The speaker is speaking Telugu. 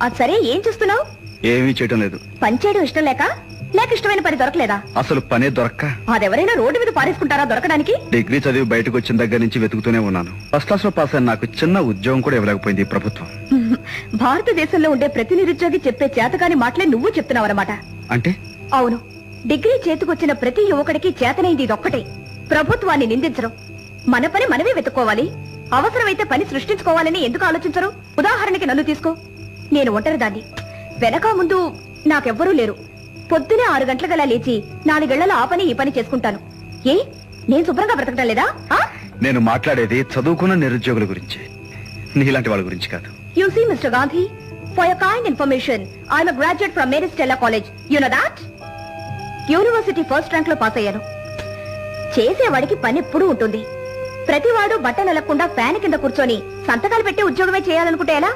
అది సరే, ఏం చూస్తున్నావు? ఏమీ చేయటం లేదు. పని చేయడం ఇష్టం లేక ఇష్టమైన పని దొరకలేదా? అసలు పనే దొరక్క. అదెవరైనా రోడ్డు మీద పారేసుకుంటారా దొరకడానికి? డిగ్రీ చదివి బయటకు వచ్చిన దగ్గర నుంచి వెతుకుతూనే ఉన్నాను. ఫస్ట్ క్లాస్ లో పాస్ అయిన నాకు చిన్న ఉద్యోగం కూడా ఇవ్వలేకపోయింది ఈ ప్రభుత్వం. భారతదేశంలో ఉండే ప్రతి నిరుద్యోగి చెప్పే చేతకాని మాటలే నువ్వు చెప్తున్నావన్నమాట. అంటే? అవును, డిగ్రీ చేతికొచ్చిన ప్రతి యువకుడికి చేతనైంది ఇదొక్కటే. ప్రభుత్వాన్ని నిందించరు. మన పని మనమే వెతుక్కోవాలి. అవసరమైతే పని సృష్టించుకోవాలని ఎందుకు ఆలోచించరు? ఉదాహరణకి నన్ను తీసుకో. నేను ఒంటరిదాన్ని. వెనక ముందు నాకెవ్వరూ లేరు. పొద్దునే 6 గంటలకల్లా లేచి 4 గళ్లలో ఆ పని ఈ పని చేసుకుంటాను. ఏ, నేను శుభ్రంగా బ్రతకటం లేదా? నేను మాట్లాడేది చదువుకున్న నిరుద్యోగుల గురించి, నీలాంటి వాళ్ళ గురించి కాదు. You see, Mr. Gandhi, for your kind information, I'm a graduate from Mary Stella College. You know that? University first rank లో పాస్ అయ్యాను. చేసేవాడికి పని ఎప్పుడూ ఉంటుంది. ప్రతివాడు బట్ట నెలకుండా ఫ్యాన్ కింద కూర్చొని సంతకాలు పెట్టే ఉద్యోగమే చేయాలనుకుంటే ఎలా?